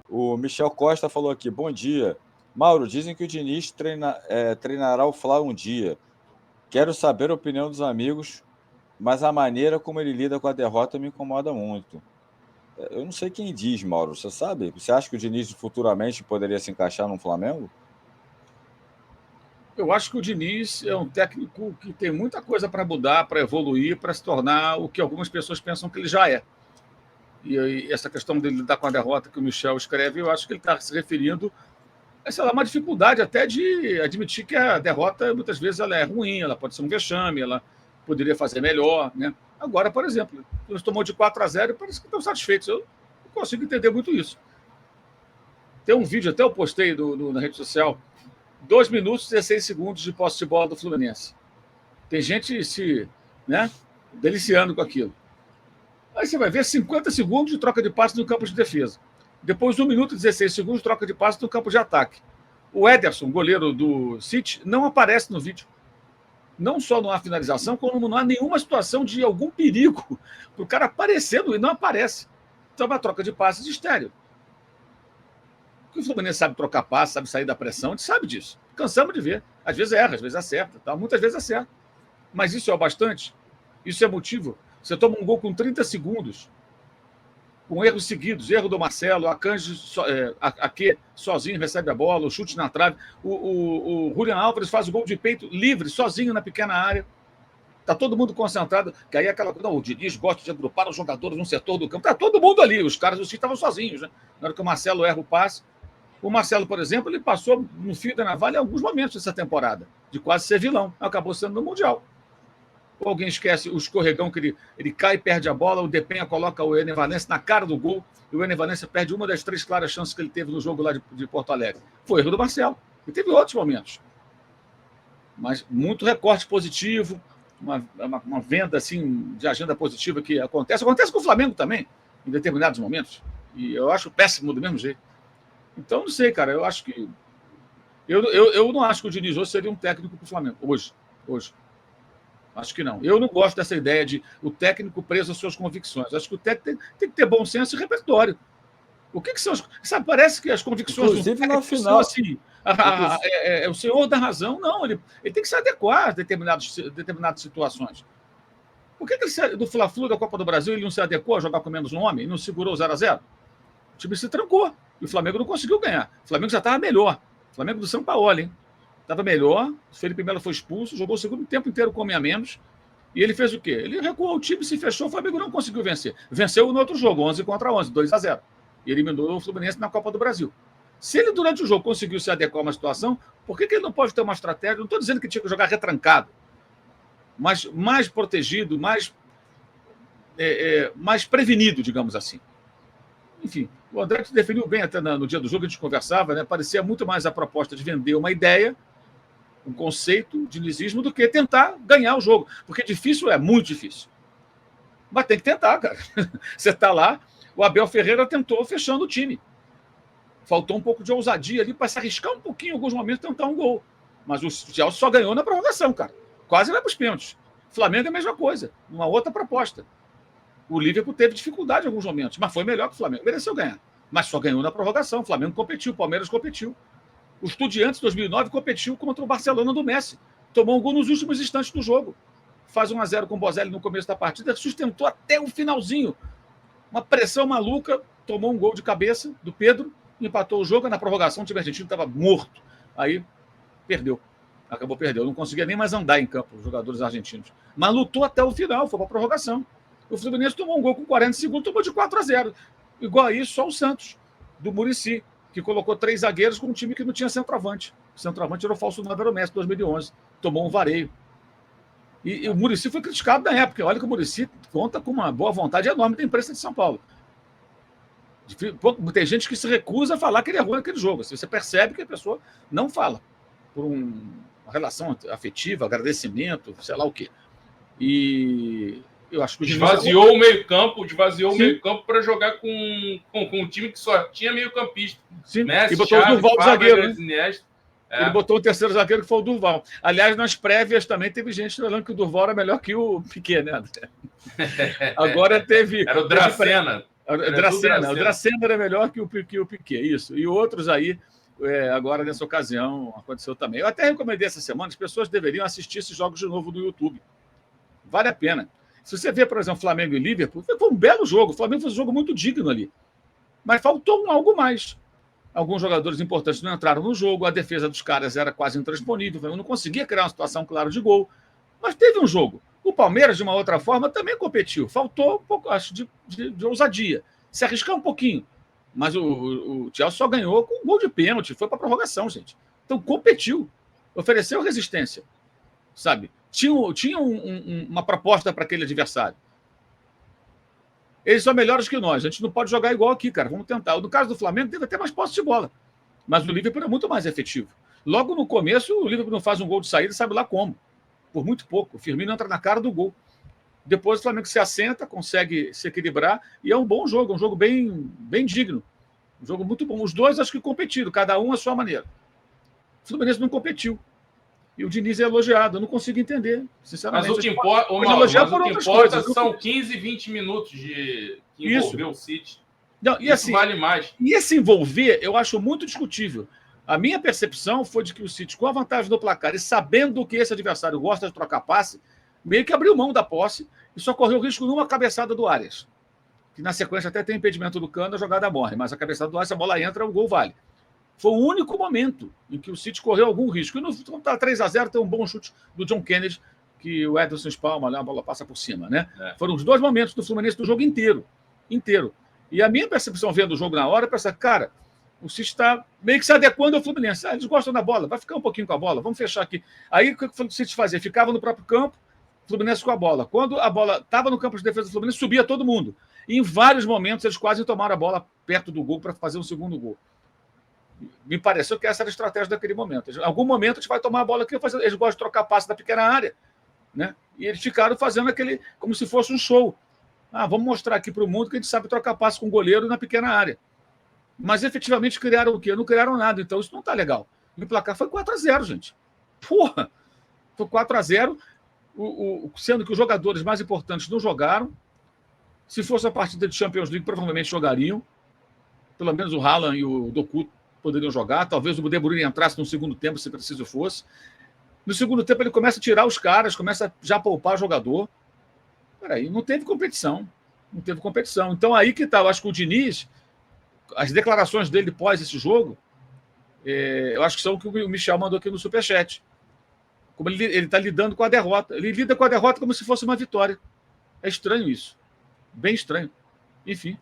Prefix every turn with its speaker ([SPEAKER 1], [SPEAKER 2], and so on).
[SPEAKER 1] O Michel Costa falou aqui, bom dia. Mauro, dizem que o Diniz treinará o Fla um dia. Quero saber a opinião dos amigos, mas a maneira como ele lida com a derrota me incomoda muito. Eu não sei quem diz, Mauro, você sabe? Você acha que o Diniz futuramente poderia se encaixar no Flamengo?
[SPEAKER 2] Eu acho que o Diniz é um técnico que tem muita coisa para mudar, para evoluir, para se tornar o que algumas pessoas pensam que ele já é. E essa questão dele lidar com a derrota que o Michel escreve, eu acho que ele está se referindo a, sei lá, uma dificuldade até de admitir que a derrota, muitas vezes, ela é ruim, ela pode ser um vexame, ela poderia fazer melhor, né? Agora, por exemplo, eles tomou de 4-0 e parece que estão satisfeitos. Eu não consigo entender muito isso. Tem um vídeo, até eu postei na rede social, 2 minutos e 16 segundos de posse de bola do Fluminense. Tem gente né, deliciando com aquilo. Aí você vai ver 50 segundos de troca de passe no campo de defesa. Depois, 1 minuto e 16 segundos de troca de passe no campo de ataque. O Ederson, goleiro do City, não aparece no vídeo. Não só não há finalização, como não há nenhuma situação de algum perigo para o cara aparecendo e não aparece. Então, é uma troca de passes estéreo. Porque o Fluminense sabe trocar passe, sabe sair da pressão, a gente sabe disso. Cansamos de ver. Às vezes erra, às vezes acerta, tá? Muitas vezes acerta. Mas isso é o bastante? Isso é motivo? Você toma um gol com 30 segundos, com erros seguidos, erro do Marcelo, Akanji Ake sozinho recebe a bola, o chute na trave, o Julian Álvares faz o gol de peito livre, sozinho na pequena área. Está todo mundo concentrado, que aí é aquela coisa, não, o Diniz gosta de agrupar os jogadores num setor do campo. Está todo mundo ali, os caras do City estavam sozinhos, né? Na hora que o Marcelo erra o passe. O Marcelo, por exemplo, ele passou no fio da navalha em alguns momentos dessa temporada, de quase ser vilão. Acabou sendo no Mundial. Ou alguém esquece o escorregão que ele cai e perde a bola, o Depenha coloca o Ener Valencia na cara do gol, e o Ener Valencia perde uma das 3 claras chances que ele teve no jogo lá de Porto Alegre. Foi erro do Marcelo. E teve outros momentos. Mas muito recorte positivo, uma venda assim, de agenda positiva que acontece. Acontece com o Flamengo também, em determinados momentos. E eu acho péssimo do mesmo jeito. Então, não sei, cara, eu acho que... Eu não acho que o Diniz hoje seria um técnico para o Flamengo, hoje. Acho que não. Eu não gosto dessa ideia de o técnico preso às suas convicções. Acho que o técnico tem que ter bom senso e repertório. O que são as... Sabe, parece que as convicções
[SPEAKER 1] Inclusive, na final...
[SPEAKER 2] são assim, é o senhor da razão. Não, ele tem que se adequar a determinadas situações. Por que ele, do Fla-Flu da Copa do Brasil, ele não se adequou a jogar com menos um homem e não segurou o 0-0? O time se trancou. E o Flamengo não conseguiu ganhar. O Flamengo já estava melhor. O Flamengo do São Paulo, hein? Estava melhor. O Felipe Melo foi expulso, jogou o segundo tempo inteiro com homem a menos. E ele fez o quê? Ele recuou o time, se fechou, o Flamengo não conseguiu vencer. Venceu no outro jogo, 11-11, 2-0. E eliminou o Fluminense na Copa do Brasil. Se ele, durante o jogo, conseguiu se adequar a uma situação, por que ele não pode ter uma estratégia? Não estou dizendo que tinha que jogar retrancado, mas mais protegido, mais prevenido, digamos assim. Enfim, o André te definiu bem até no dia do jogo, a gente conversava, né? Parecia muito mais a proposta de vender uma ideia, um conceito de dinizismo, do que tentar ganhar o jogo. Porque difícil muito difícil. Mas tem que tentar, cara. Você está lá, o Abel Ferreira tentou fechando o time. Faltou um pouco de ousadia ali para se arriscar um pouquinho em alguns momentos e tentar um gol. Mas o Chelsea só ganhou na prorrogação, cara. Quase vai para os pênaltis. Flamengo é a mesma coisa, uma outra proposta. O Liverpool teve dificuldade em alguns momentos, mas foi melhor que o Flamengo. Mereceu ganhar. Mas só ganhou na prorrogação. O Flamengo competiu, o Palmeiras competiu. O Estudiantes, 2009, competiu contra o Barcelona do Messi. Tomou um gol nos últimos instantes do jogo. Faz 1-0 com o Bozelli no começo da partida, sustentou até o finalzinho. Uma pressão maluca, tomou um gol de cabeça do Pedro, empatou o jogo. Na prorrogação, o time argentino estava morto. Aí, perdeu. Acabou perdendo. Não conseguia nem mais andar em campo, os jogadores argentinos. Mas lutou até o final, foi para a prorrogação. O Fluminense tomou um gol com 40 segundos, tomou de 4-0. Igual a isso, só o Santos, do Muricy, que colocou 3 zagueiros com um time que não tinha centroavante. O centroavante era o falso 9, era o Messi, 2011. Tomou um vareio. E o Muricy foi criticado na época. Olha que o Muricy conta com uma boa vontade enorme da imprensa de São Paulo. Tem gente que se recusa a falar que ele errou naquele jogo. Você percebe que a pessoa não fala. Por uma relação afetiva, agradecimento, sei lá o quê. E... eu acho que
[SPEAKER 3] esvaziou o meio-campo para jogar com um time que só tinha meio-campista.
[SPEAKER 2] Messi, e botou o Durval, zagueiro. Né? Ele botou o terceiro zagueiro, que foi o Durval. Aliás, nas prévias também teve gente falando que o Durval era melhor que o Piquet, né? Agora teve.
[SPEAKER 3] Era o Dracena.
[SPEAKER 2] O Dracena é melhor que o Piquet, isso. E outros aí, agora nessa ocasião, aconteceu também. Eu até recomendei essa semana, as pessoas deveriam assistir esses jogos de novo no YouTube. Vale a pena. Se você vê, por exemplo, Flamengo e Liverpool, foi um belo jogo. O Flamengo fez um jogo muito digno ali. Mas faltou algo mais. Alguns jogadores importantes não entraram no jogo, a defesa dos caras era quase intransponível, eu não conseguia criar uma situação clara de gol. Mas teve um jogo. O Palmeiras, de uma outra forma, também competiu. Faltou um pouco, acho, de ousadia. Se arriscar um pouquinho. Mas o Chelsea só ganhou com um gol de pênalti. Foi para prorrogação, gente. Então, competiu. Ofereceu resistência. Sabe? Tinha uma proposta para aquele adversário. Eles são melhores que nós. A gente não pode jogar igual aqui, cara. Vamos tentar. No caso do Flamengo, teve até mais posse de bola. Mas o Liverpool é muito mais efetivo. Logo no começo, o Liverpool não faz um gol de saída, sabe lá como. Por muito pouco. O Firmino entra na cara do gol. Depois o Flamengo se assenta, consegue se equilibrar. E é um bom jogo. Um jogo bem digno. Um jogo muito bom. Os dois acho que competiram. Cada um à sua maneira. O Fluminense não competiu. E o Diniz é elogiado. Eu não consigo entender, sinceramente.
[SPEAKER 3] Mas o que importa são 15, 20 minutos de envolver o City.
[SPEAKER 2] Não, e assim,
[SPEAKER 3] vale mais.
[SPEAKER 2] E esse envolver, eu acho muito discutível. A minha percepção foi de que o City, com a vantagem do placar e sabendo que esse adversário gosta de trocar passe, meio que abriu mão da posse e só correu risco numa cabeçada do Arias. Que na sequência até tem impedimento do Cano, a jogada morre. Mas a cabeçada do Arias, a bola entra, o gol vale. Foi o único momento em que o City correu algum risco. E no 3-0 tem um bom chute do John Kennedy, que o Ederson espalma, a bola passa por cima, né? Foram os dois momentos do Fluminense do jogo inteiro. E a minha percepção vendo o jogo na hora é pensar, cara, o City está meio que se adequando ao Fluminense. Eles gostam da bola, vai ficar um pouquinho com a bola, vamos fechar aqui. Aí o que o City fazia? Ficava no próprio campo, o Fluminense com a bola. Quando a bola estava no campo de defesa do Fluminense, subia todo mundo. E em vários momentos eles quase tomaram a bola perto do gol para fazer um segundo gol. Me pareceu que essa era a estratégia daquele momento. Em algum momento a gente vai tomar a bola aqui, eles gostam de trocar passe da pequena área. Né? E eles ficaram fazendo aquele, como se fosse um show. Vamos mostrar aqui para o mundo que a gente sabe trocar passe com o goleiro na pequena área. Mas efetivamente criaram o quê? Não criaram nada, então isso não está legal. E o placar foi 4-0, gente. Porra! Foi 4-0, sendo que os jogadores mais importantes não jogaram. Se fosse a partida de Champions League, provavelmente jogariam. Pelo menos o Haaland e o Doku poderiam jogar. Talvez o De Bruyne entrasse no segundo tempo, se preciso fosse. No segundo tempo, ele começa a tirar os caras, começa a já poupar jogador. Peraí, não teve competição. Não teve competição. Então, aí que está. Eu acho que o Diniz, as declarações dele pós esse jogo, eu acho que são o que o Michel mandou aqui no Superchat. Como ele está lidando com a derrota. Ele lida com a derrota como se fosse uma vitória. É estranho isso. Bem estranho. Enfim.